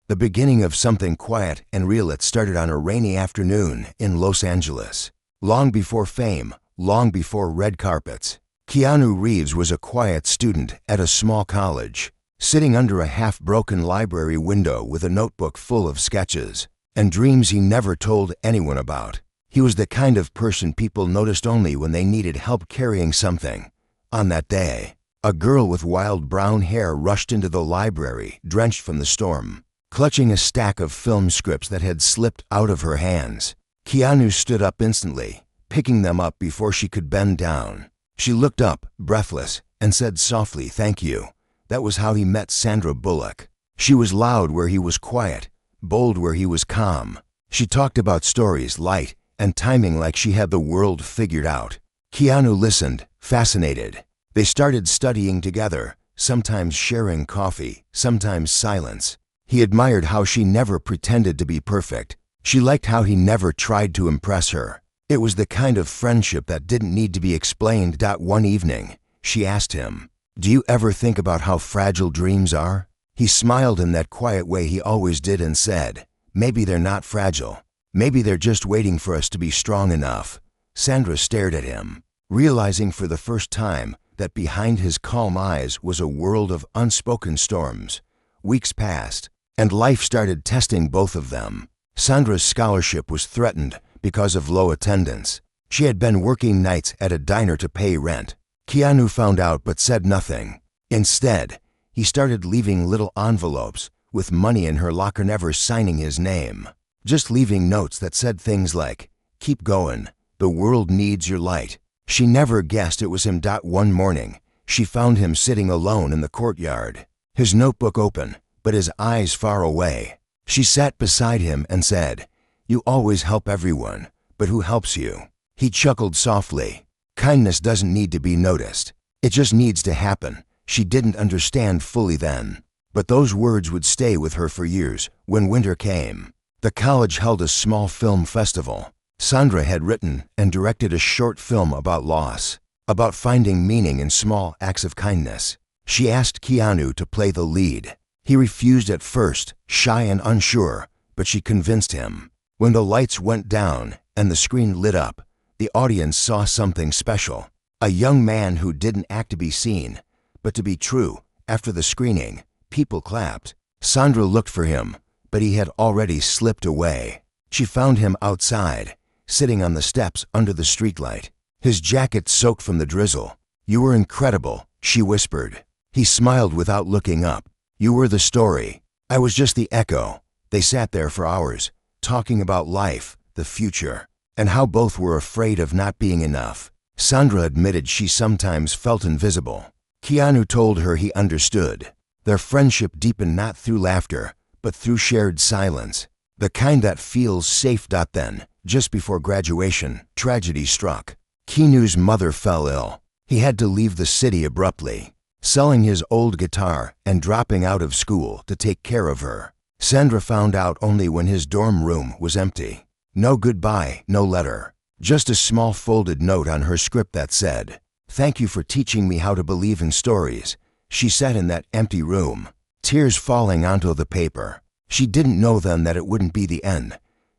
the beginning of something quiet and real that started on a rainy afternoon in Los Angeles. Long before fame, long before red carpets, KeanuReeves was a quiet student at a small college, sitting under a half-broken library window with a notebook full of sketches and dreams he never told anyone about. He was the kind of person people noticed only when they needed help carrying something. On that day, a girl with wild brown hair rushed into the library, drenched from the storm, clutching a stack of film scripts that had slipped out of her hands. Keanu stood up instantly, picking them up before she could bend down. She looked up, breathless, and said softly, "Thank you." That was how he met Sandra Bullock. She was loud where he was quiet, bold where he was calm. She talked about stories, light, and timing like she had the world figured out. Keanu listened, fascinated. They started studying together, sometimes sharing coffee, sometimes silence. He admired how she never pretended to be perfect. She liked how he never tried to impress her. It was the kind of friendship that didn't need to be explained. One evening, she asked him, "Do you ever think about how fragile dreams are?" He smiled in that quiet way he always did and said, "Maybe they're not fragile. Maybe they're just waiting for us to be strong enough." Sandra stared at him, realizing for the first time that behind his calm eyes was a world of unspoken storms. Weeks passed, and life started testing both of them. Sandra's scholarship was threatened because of low attendance. She had been working nights at a diner to pay rent. Keanu found out but said nothing. Instead, he started leaving little envelopes with money in her locker, never signing his name, just leaving notes that said things like, "Keep going, the world needs your light." She never guessed it was him. One morning, she found him sitting alone in the courtyard, his notebook open, but his eyes far away. She sat beside him and said, "You always help everyone, but who helps you?" He chuckled softly. Kindness doesn't need to be noticed. It just needs to happen. She didn't understand fully then, but those words would stay with her for years. When winter came, the college held a small film festival. Sandra had written and directed a short film about loss, about finding meaning in small acts of kindness. She asked Keanu to play the lead. He refused at first, shy and unsure, but she convinced him. When the lights went down and the screen lit up, the audience saw something special. A young man who didn't act to be seen, but to be true. After the screening, people clapped. Sandra looked for him, but he had already slipped away. She found him outside, sitting on the steps under the streetlight, his jacket soaked from the drizzle. "You were incredible," she whispered. He smiled without looking up. "You were the story. I was just the echo." They sat there for hours, talking about life, the future, and how both were afraid of not being enough. Sandra admitted she sometimes felt invisible. Keanu told her he understood. Their friendship deepened not through laughter, but through shared silence, the kind that feels safe. Then, just before graduation, tragedy struck. Keanu's mother fell ill. He had to leave the city abruptly, selling his old guitar and dropping out of school to take care of her. Sandra found out only when his dorm room was empty. No goodbye, no letter, just a small folded note on her script that said, "Thank you for teaching me how to believe in stories." She sat in that empty room, tears falling onto the paper. She didn't know then that it wouldn't be the end,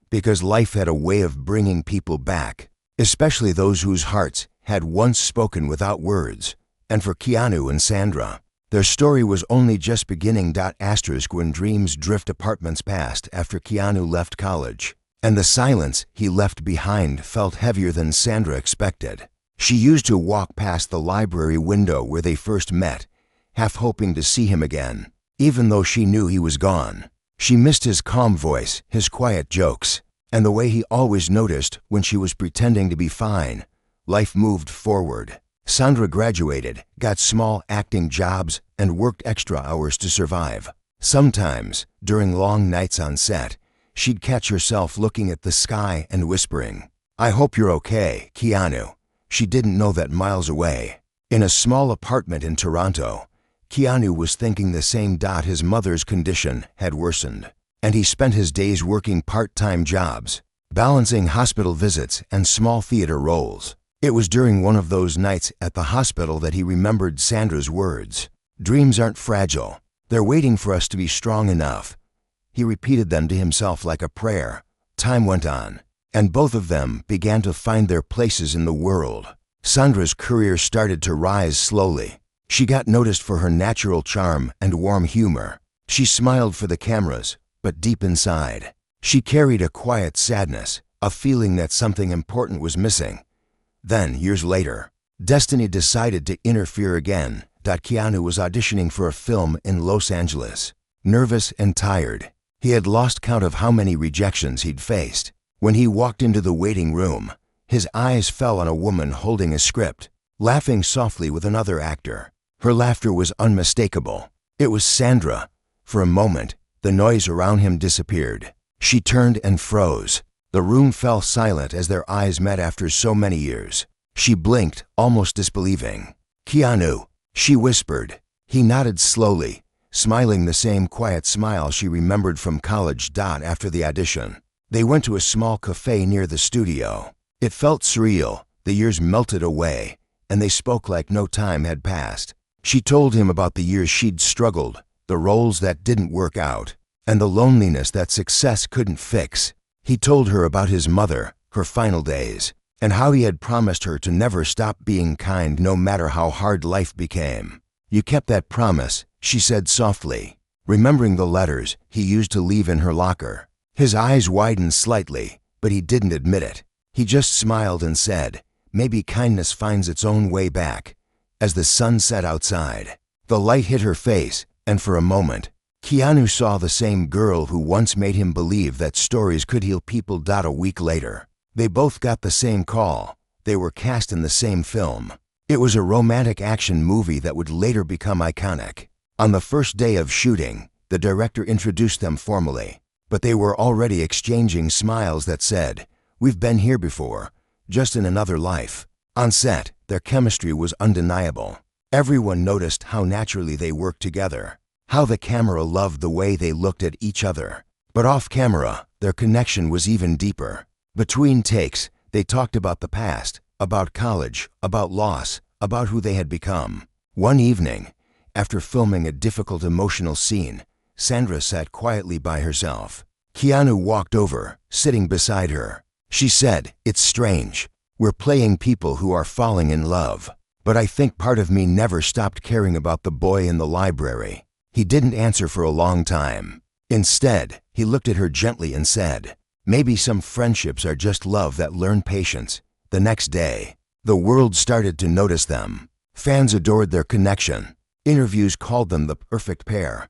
because life had a way of bringing people back, especially those whose hearts had once spoken without words. And for Keanu and Sandra, their story was only just beginning. When dreams drift, apartments passed after Keanu left college, and the silence he left behind felt heavier than Sandra expected. She used to walk past the library window where they first met, half hoping to see him again, even though she knew he was gone. She missed his calm voice, his quiet jokes, and the way he always noticed when she was pretending to be fine. Life moved forward. Sandra graduated, got small acting jobs, and worked extra hours to survive. Sometimes, during long nights on set, she'd catch herself looking at the sky and whispering, "I hope you're okay, Keanu." She didn't know that miles away, in a small apartment in Toronto, Keanu was thinking the same. His mother's condition had worsened, and he spent his days working part-time jobs, balancing hospital visits and small theater roles. It was during one of those nights at the hospital that he remembered Sandra's words, "Dreams aren't fragile. They're waiting for us to be strong enough." He repeated them to himself like a prayer. Time went on, and both of them began to find their places in the world. Sandra's career started to rise slowly. She got noticed for her natural charm and warm humor. She smiled for the cameras, but deep inside, she carried a quiet sadness, a feeling that something important was missing. Then, years later, destiny decided to interfere again. Keanu was auditioning for a film in Los Angeles. Nervous and tired, he had lost count of how many rejections he'd faced. When he walked into the waiting room, his eyes fell on a woman holding a script, laughing softly with another actor. Her laughter was unmistakable. It was Sandra. For a moment, the noise around him disappeared. She turned and froze. The room fell silent as their eyes met after so many years. She blinked, almost disbelieving. "Keanu," she whispered. He nodded slowly, smiling the same quiet smile she remembered from college. After the audition, they went to a small cafe near the studio. It felt surreal. The years melted away, and they spoke like no time had passed. She told him about the years she'd struggled, the roles that didn't work out, and the loneliness that success couldn't fix. He told her about his mother, her final days, and how he had promised her to never stop being kind no matter how hard life became. "You kept that promise," she said softly, remembering the letters he used to leave in her locker. His eyes widened slightly, but he didn't admit it. He just smiled and said, "Maybe kindness finds its own way back." As the sun set outside, the light hit her face, and for a moment, Keanu saw the same girl who once made him believe that stories could heal people. A week later, they both got the same call. They were cast in the same film. It was a romantic action movie that would later become iconic. On the first day of shooting, the director introduced them formally, but they were already exchanging smiles that said, "We've been here before, just in another life." On set, their chemistry was undeniable. Everyone noticed how naturally they worked together, how the camera loved the way they looked at each other. But off camera, their connection was even deeper. Between takes, they talked about the past, about college, about loss, about who they had become. One evening, after filming a difficult emotional scene, Sandra sat quietly by herself. Keanu walked over, sitting beside her. She said, "It's strange. We're playing people who are falling in love. But I think part of me never stopped caring about the boy in the library." He didn't answer for a long time. Instead, he looked at her gently and said, "Maybe some friendships are just love that learn patience." The next day, the world started to notice them. Fans adored their connection. Interviews called them the perfect pair.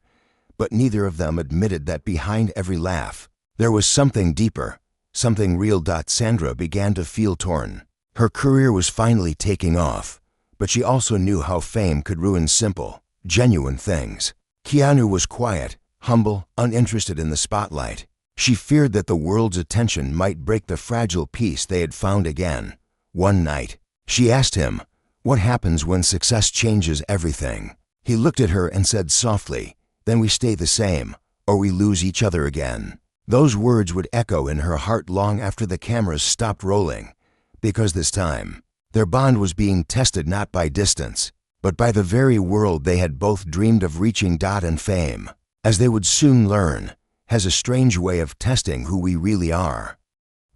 But neither of them admitted that behind every laugh, there was something deeper, something real. Sandra began to feel torn. Her career was finally taking off, but she also knew how fame could ruin simple, genuine things. Keanu was quiet, humble, uninterested in the spotlight. She feared that the world's attention might break the fragile peace they had found again. One night, she asked him, "What happens when success changes everything?" He looked at her and said softly, "Then we stay the same, or we lose each other again." Those words would echo in her heart long after the cameras stopped rolling, because this time, their bond was being tested not by distance, but by the very world they had both dreamed of reaching. And fame, as they would soon learn, has a strange way of testing who we really are.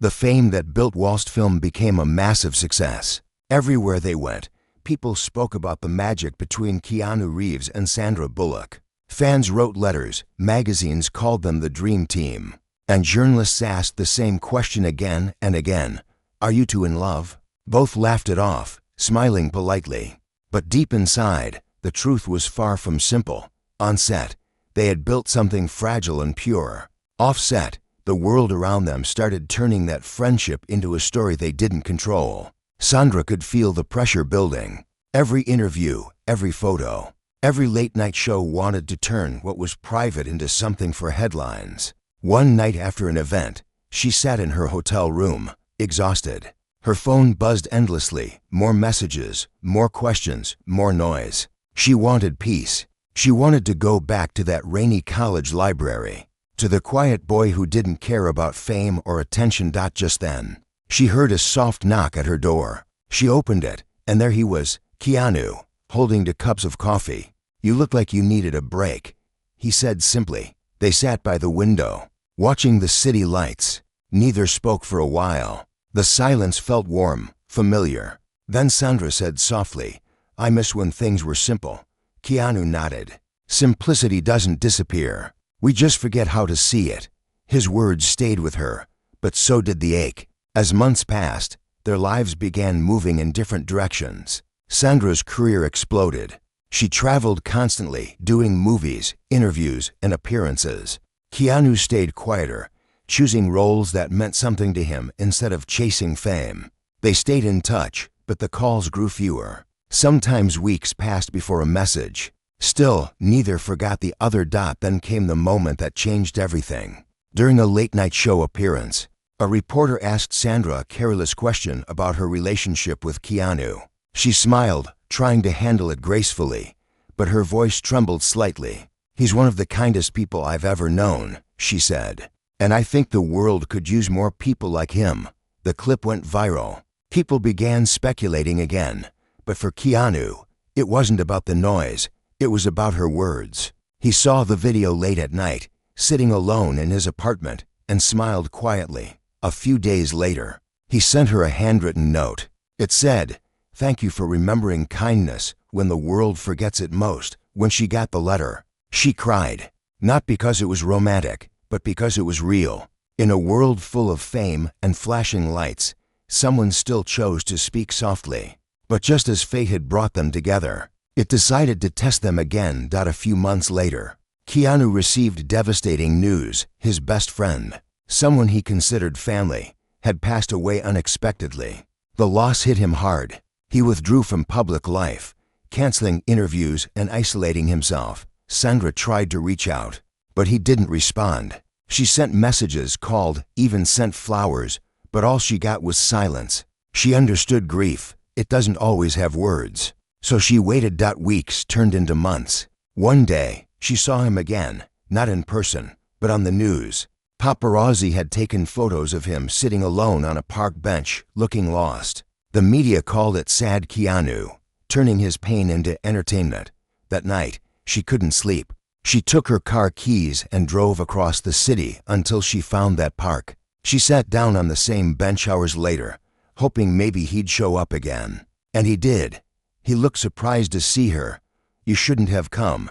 The fame that built whilst film became a massive success. Everywhere they went, people spoke about the magic between KeanuReeves and Sandra Bullock. Fans wrote letters, magazines called them the dream team, and journalists asked the same question again and again, "Are you two in love?" Both laughed it off, smiling politely. But deep inside, the truth was far from simple. On set, they had built something fragile and pure. Off set, the world around them started turning that friendship into a story they didn't control. Sandra could feel the pressure building. Every interview, every photo, every late-night show wanted to turn what was private into something for headlines. One night after an event, she sat in her hotel room, exhausted. Her phone buzzed endlessly, more messages, more questions, more noise. She wanted peace. She wanted to go back to that rainy college library, to the quiet boy who didn't care about fame or attention. Just then, she heard a soft knock at her door. She opened it, and there he was, Keanu, holding 2 cups of coffee. "You look like you needed a break," he said simply. They sat by the window, watching the city lights. Neither spoke for a while. The silence felt warm, familiar. Then Sandra said softly, "I miss when things were simple." Keanu nodded. "Simplicity doesn't disappear. We just forget how to see it." His words stayed with her, but so did the ache. As months passed, their lives began moving in different directions. Sandra's career exploded. She traveled constantly, doing movies, interviews, and appearances. Keanu stayed quieter, choosing roles that meant something to him instead of chasing fame. They stayed in touch, but the calls grew fewer. Sometimes weeks passed before a message. Still, neither forgot the other. Then came the moment that changed everything. During a late-night show appearance, a reporter asked Sandra a careless question about her relationship with Keanu. She smiled, trying to handle it gracefully, but her voice trembled slightly. "He's one of the kindest people I've ever known," she said. "And I think the world could use more people like him." The clip went viral. People began speculating again, but for Keanu, it wasn't about the noise, it was about her words. He saw the video late at night, sitting alone in his apartment, and smiled quietly. A few days later, he sent her a handwritten note. It said, "Thank you for remembering kindness when the world forgets it most." When she got the letter, she cried, not because it was romantic, but because it was real. In a world full of fame and flashing lights, someone still chose to speak softly. But just as fate had brought them together, it decided to test them again. A few months later, Keanu received devastating news. His best friend, someone he considered family, had passed away unexpectedly. The loss hit him hard. He withdrew from public life, canceling interviews and isolating himself. Sandra tried to reach out, but he didn't respond. She sent messages, called, even sent flowers, but all she got was silence. She understood grief. It doesn't always have words. So she waited. Weeks turned into months. One day, she saw him again, not in person, but on the news. Paparazzi had taken photos of him sitting alone on a park bench, looking lost. The media called it "Sad Keanu," turning his pain into entertainment. That night, she couldn't sleep. She took her car keys and drove across the city until she found that park. She sat down on the same bench hours later, hoping maybe he'd show up again. And he did. He looked surprised to see her. "You shouldn't have come,"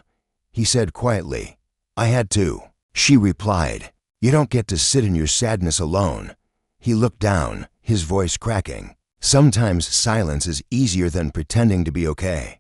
he said quietly. "I had to," she replied. "You don't get to sit in your sadness alone." He looked down, his voice cracking. "Sometimes silence is easier than pretending to be okay."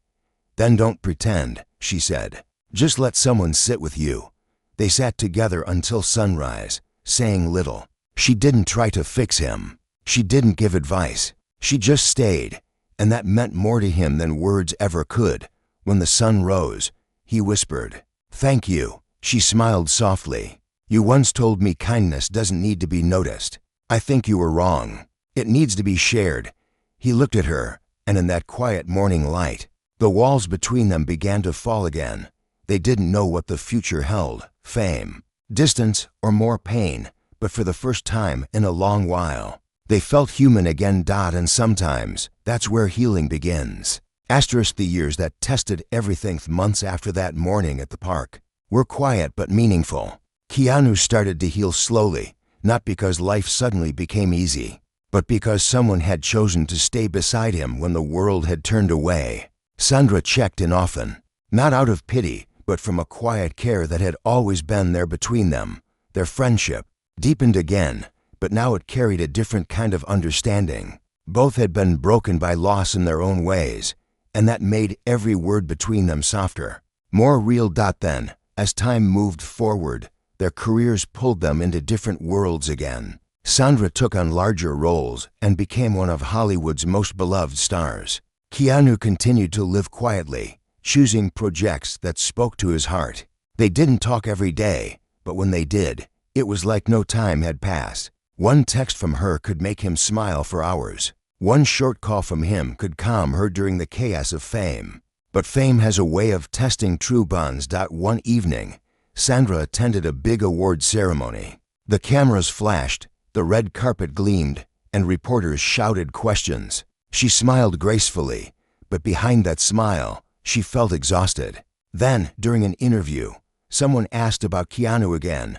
"Then don't pretend," she said. "Just let someone sit with you." They sat together until sunrise, saying little. She didn't try to fix him. She didn't give advice. She just stayed, and that meant more to him than words ever could. When the sun rose, he whispered, "Thank you." She smiled softly. "You once told me kindness doesn't need to be noticed. I think you were wrong. It needs to be shared." He looked at her, and in that quiet morning light, the walls between them began to fall again. They didn't know what the future held, fame, distance, or more pain, but for the first time in a long while, they felt human again. And sometimes, that's where healing begins. The years that tested everything. Months after that morning at the park were quiet but meaningful. Keanu started to heal slowly, not because life suddenly became easy, but because someone had chosen to stay beside him when the world had turned away. Sandra checked in often, not out of pity, but from a quiet care that had always been there between them. Their friendship deepened again, but now it carried a different kind of understanding. Both had been broken by loss in their own ways, and that made every word between them softer, more real. Then, as time moved forward, their careers pulled them into different worlds again. Sandra took on larger roles and became one of Hollywood's most beloved stars. Keanu continued to live quietly, choosing projects that spoke to his heart. They didn't talk every day, but when they did, it was like no time had passed. One text from her could make him smile for hours. One short call from him could calm her during the chaos of fame. But fame has a way of testing true bonds. One evening, Sandra attended a big award ceremony. The cameras flashed, the red carpet gleamed, and reporters shouted questions. She smiled gracefully, but behind that smile, she felt exhausted. Then, during an interview, Someone asked about Keanu again.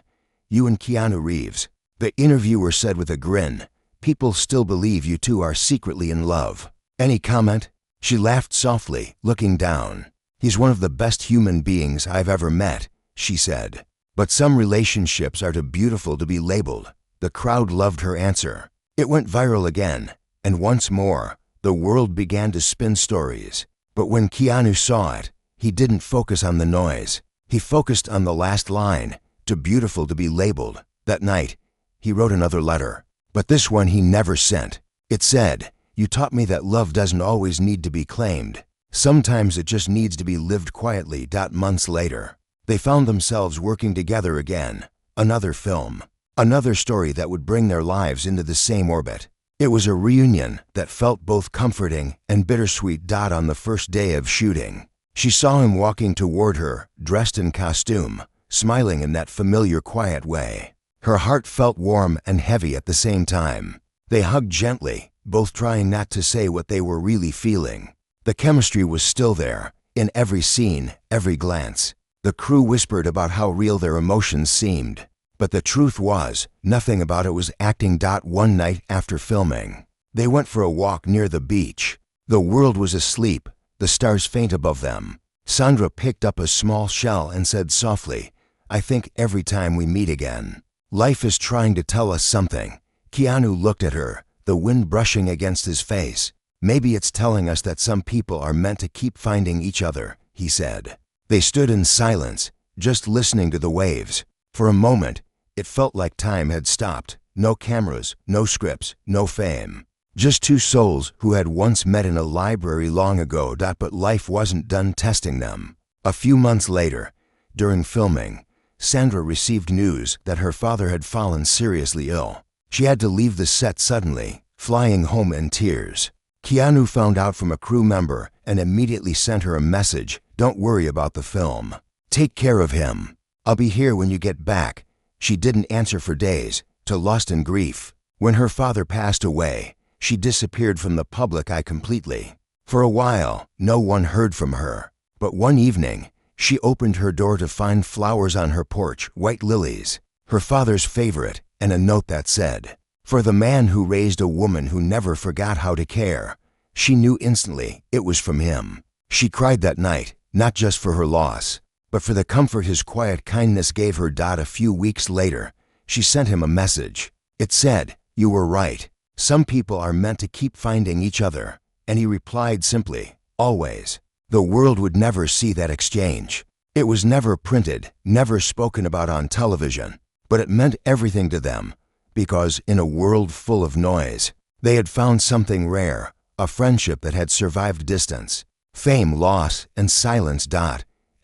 You and KeanuReeves. The interviewer said with a grin, people still believe you two are secretly in love. Any comment? She laughed softly, looking down. He's one of the best human beings I've ever met, she said. But some relationships are too beautiful to be labeled. The crowd loved her answer. It went viral again, and once more, the world began to spin stories. But when Keanu saw it, he didn't focus on the noise. He focused on the last line, too beautiful to be labeled. That night, he wrote another letter. But this one he never sent. It said, "You taught me that love doesn't always need to be claimed. Sometimes it just needs to be lived quietly." Months later, they found themselves working together again. Another film. Another story that would bring their lives into the same orbit. It was a reunion that felt both comforting and bittersweet. On the first day of shooting, she saw him walking toward her, dressed in costume, smiling in that familiar quiet way. Her heart felt warm and heavy at the same time. They hugged gently, both trying not to say what they were really feeling. The chemistry was still there, in every scene, every glance. The crew whispered about how real their emotions seemed. But the truth was, nothing about it was acting. One night after filming, they went for a walk near the beach. The world was asleep, the stars faint above them. Sandra picked up a small shell and said softly, "I think every time we meet again, life is trying to tell us something." Keanu looked at her, the wind brushing against his face. "Maybe it's telling us that some people are meant to keep finding each other," he said. They stood in silence, just listening to the waves. For a moment, it felt like time had stopped. No cameras, no scripts, no fame. Just two souls who had once met in a library long ago. But life wasn't done testing them. A few months later, during filming, Sandra received news that her father had fallen seriously ill. She had to leave the set suddenly, flying home in tears. Keanu found out from a crew member and immediately sent her a message. "Don't worry about the film. Take care of him. I'll be here when you get back." She didn't answer for days, too lost in grief. When her father passed away, she disappeared from the public eye completely. For a while, no one heard from her. But one evening, she opened her door to find flowers on her porch, white lilies, her father's favorite, and a note that said, "For the man who raised a woman who never forgot how to care." She knew instantly it was from him. She cried that night, not just for her loss, but for the comfort his quiet kindness gave her. A few weeks later, she sent him a message. It said, "You were right. Some people are meant to keep finding each other." And he replied simply, "Always." The world would never see that exchange. It was never printed, never spoken about on television, but it meant everything to them, because in a world full of noise, they had found something rare, a friendship that had survived distance, fame, loss, and silence.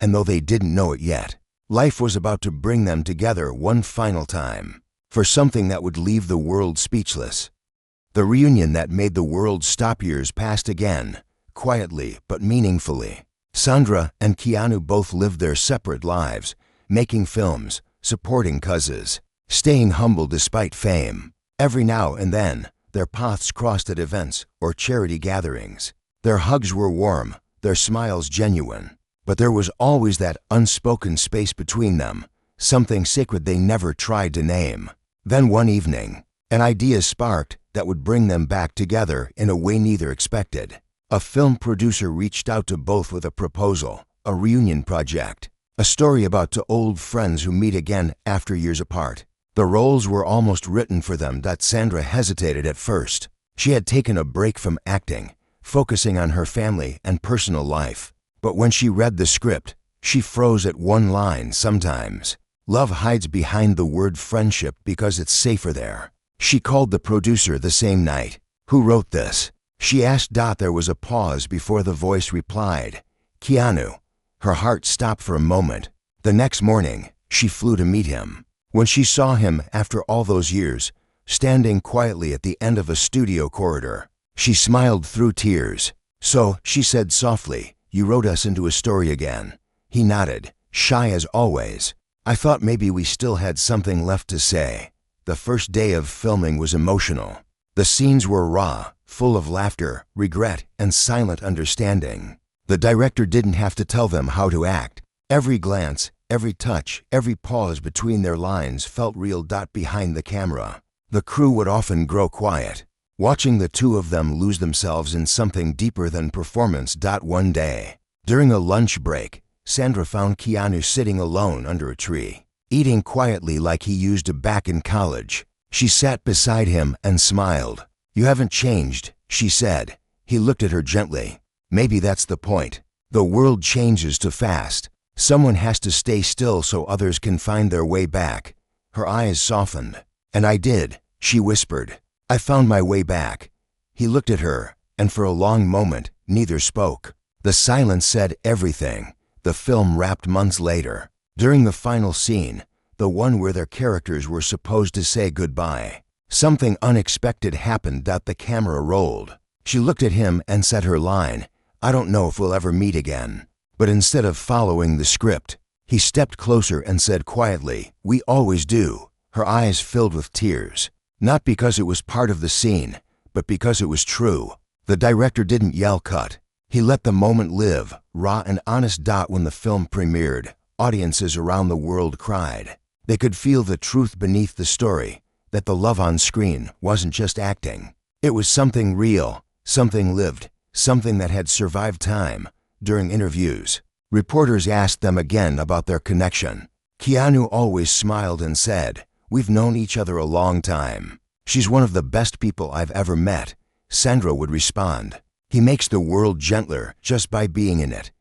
And though they didn't know it yet, life was about to bring them together one final time, for something that would leave the world speechless. The reunion that made the world stop. Years passed again, quietly but meaningfully. Sandra and Keanu both lived their separate lives, making films, supporting causes, staying humble despite fame. Every now and then, their paths crossed at events or charity gatherings. Their hugs were warm, their smiles genuine. But there was always that unspoken space between them, something sacred they never tried to name. Then one evening, an idea sparked that would bring them back together in a way neither expected. A film producer reached out to both with a proposal, a reunion project, a story about two old friends who meet again after years apart. The roles were almost written for them. Sandra hesitated at first. She had taken a break from acting, focusing on her family and personal life. But when she read the script, she froze at one line. "Sometimes love hides behind the word friendship because it's safer there." She called the producer the same night. "Who wrote this?" she asked. There was a pause before the voice replied, "Keanu." Her heart stopped for a moment. The next morning, she flew to meet him. When she saw him after all those years, standing quietly at the end of a studio corridor, she smiled through tears. "So," she said softly, "you wrote us into a story again." He nodded, shy as always. "I thought maybe we still had something left to say." The first day of filming was emotional. The scenes were raw, full of laughter, regret, and silent understanding. The director didn't have to tell them how to act. Every glance, every touch, every pause between their lines felt real. Behind the camera, the crew would often grow quiet, watching the two of them lose themselves in something deeper than performance. One day, during a lunch break, Sandra found Keanu sitting alone under a tree, eating quietly like he used to back in college. She sat beside him and smiled. "You haven't changed," she said. He looked at her gently. "Maybe that's the point. The world changes too fast. Someone has to stay still so others can find their way back." Her eyes softened. "And I did," she whispered. "I found my way back." He looked at her, and for a long moment, neither spoke. The silence said everything. The film wrapped months later. During the final scene, the one where their characters were supposed to say goodbye, something unexpected happened. The camera rolled. She looked at him and said her line, "I don't know if we'll ever meet again." But instead of following the script, he stepped closer and said quietly, "We always do." Her eyes filled with tears, not because it was part of the scene, but because it was true. The director didn't yell cut. He let the moment live, raw and honest. When the film premiered, audiences around the world cried. They could feel the truth beneath the story, that the love on screen wasn't just acting. It was something real, something lived, something that had survived time. During interviews, reporters asked them again about their connection. Keanu always smiled and said, "We've known each other a long time. She's one of the best people I've ever met." Sandra would respond, "He makes the world gentler just by being in it."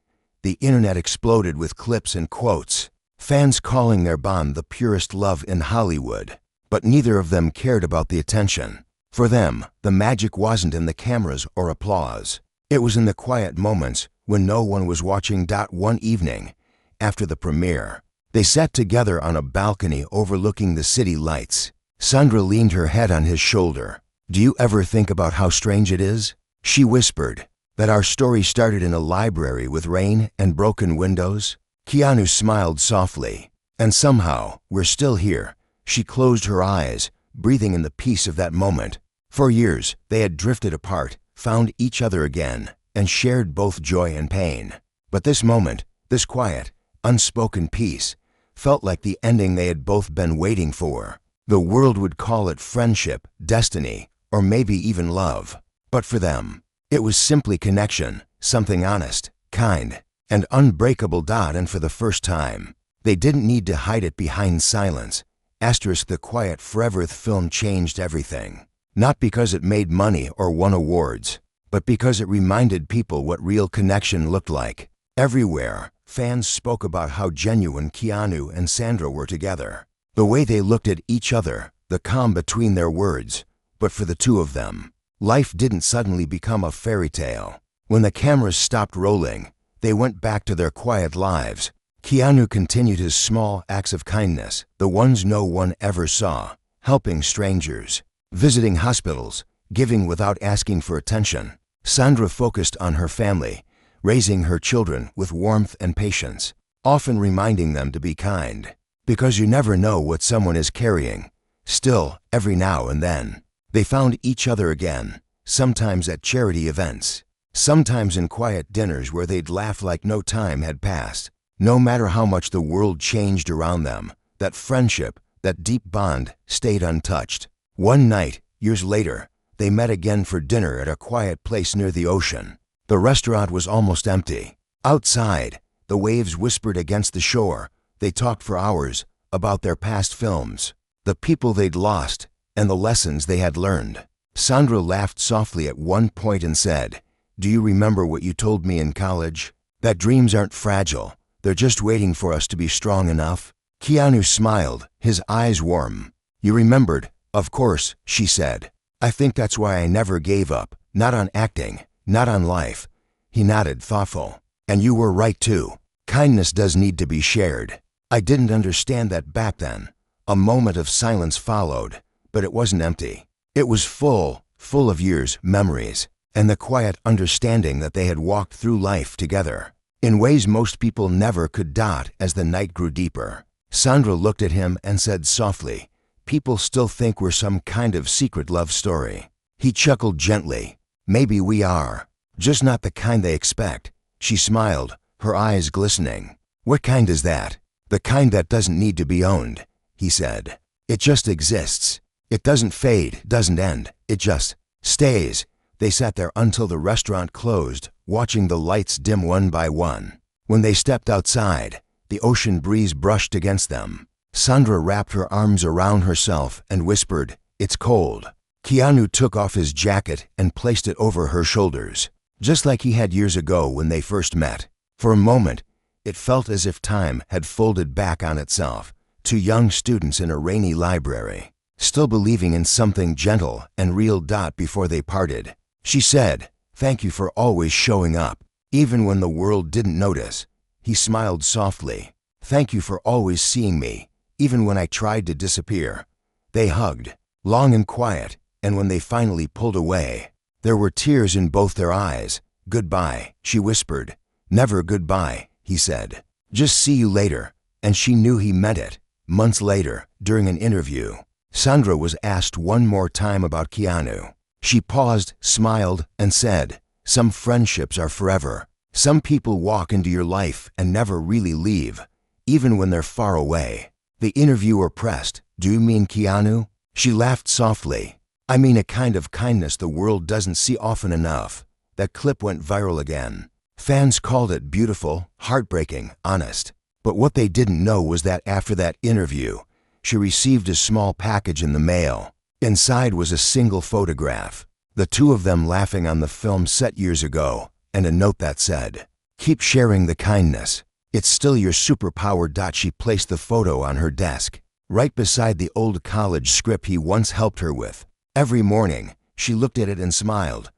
The internet exploded with clips and quotes, fans calling their bond the purest love in Hollywood. But neither of them cared about the attention. For them, the magic wasn't in the cameras or applause. It was in the quiet moments when no one was watching. One evening, after the premiere, they sat together on a balcony overlooking the city lights. Sandra leaned her head on his shoulder. "Do you ever think about how strange it is?" she whispered. "That our story started in a library with rain and broken windows?" Keanu smiled softly. "And somehow, we're still here." She closed her eyes, breathing in the peace of that moment. For years, they had drifted apart, found each other again, and shared both joy and pain. But this moment, this quiet, unspoken peace, felt like the ending they had both been waiting for. The world would call it friendship, destiny, or maybe even love. But for them, it was simply connection, something honest, kind, and unbreakable. And for the first time, they didn't need to hide it behind silence. The quiet forever film changed everything. Not because it made money or won awards, but because it reminded people what real connection looked like. Everywhere, fans spoke about how genuine Keanu and Sandra were together. The way they looked at each other, the calm between their words. But for the two of them, life didn't suddenly become a fairy tale. When the cameras stopped rolling, they went back to their quiet lives. Keanu continued his small acts of kindness, the ones no one ever saw, helping strangers, visiting hospitals, giving without asking for attention. Sandra focused on her family, raising her children with warmth and patience, often reminding them to be kind, because you never know what someone is carrying. Still, every now and then, they found each other again, sometimes at charity events, sometimes in quiet dinners where they'd laugh like no time had passed. No matter how much the world changed around them, that friendship, that deep bond, stayed untouched. One night, years later, they met again for dinner at a quiet place near the ocean. The restaurant was almost empty. Outside, the waves whispered against the shore. They talked for hours about their past films, the people they'd lost, and the lessons they had learned. Sandra laughed softly at one point and said, "Do you remember what you told me in college? That dreams aren't fragile. They're just waiting for us to be strong enough." Keanu smiled, his eyes warm. "You remembered, of course," she said. "I think that's why I never gave up, not on acting, not on life." He nodded, thoughtful. "And you were right too. Kindness does need to be shared." I didn't understand that back then. A moment of silence followed, but it wasn't empty. It was full of years, memories, and the quiet understanding that they had walked through life together, in ways most people never could. As the night grew deeper, Sandra looked at him and said softly, "People still think we're some kind of secret love story." He chuckled gently. "Maybe we are, just not the kind they expect." She smiled, her eyes glistening. "What kind is that?" The kind that doesn't need to be owned, he said. It just exists. It doesn't fade, doesn't end. It just stays. They sat there until the restaurant closed, watching the lights dim one by one. When they stepped outside, the ocean breeze brushed against them. Sandra wrapped her arms around herself and whispered, "It's cold." Keanu took off his jacket and placed it over her shoulders, just like he had years ago when they first met. For a moment, it felt as if time had folded back on itself. Two young students in a rainy library, still believing in something gentle and real. Before they parted, she said, "Thank you for always showing up, even when the world didn't notice." He smiled softly. "Thank you for always seeing me, even when I tried to disappear." They hugged, long and quiet, and when they finally pulled away, there were tears in both their eyes. "Goodbye," she whispered. "Never goodbye," he said. "Just see you later." And she knew he meant it. Months later, during an interview, Sandra was asked one more time about Keanu. She paused, smiled, and said, "Some friendships are forever. Some people walk into your life and never really leave, even when they're far away." The interviewer pressed, "Do you mean Keanu?" She laughed softly. "I mean a kind of kindness the world doesn't see often enough." That clip went viral again. Fans called it beautiful, heartbreaking, honest. But what they didn't know was that after that interview, she received a small package in the mail. Inside was a single photograph, the two of them laughing on the film set years ago, and a note that said, "Keep sharing the kindness. It's still your superpower." She placed the photo on her desk, right beside the old college script he once helped her with. Every morning, she looked at it and smiled,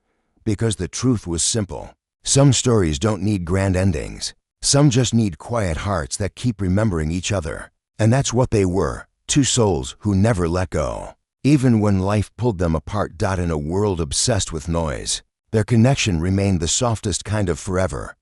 because the truth was simple. Some stories don't need grand endings. Some just need quiet hearts that keep remembering each other. And that's what they were, two souls who never let go. Even when life pulled them apart. In a world obsessed with noise, their connection remained the softest kind of forever.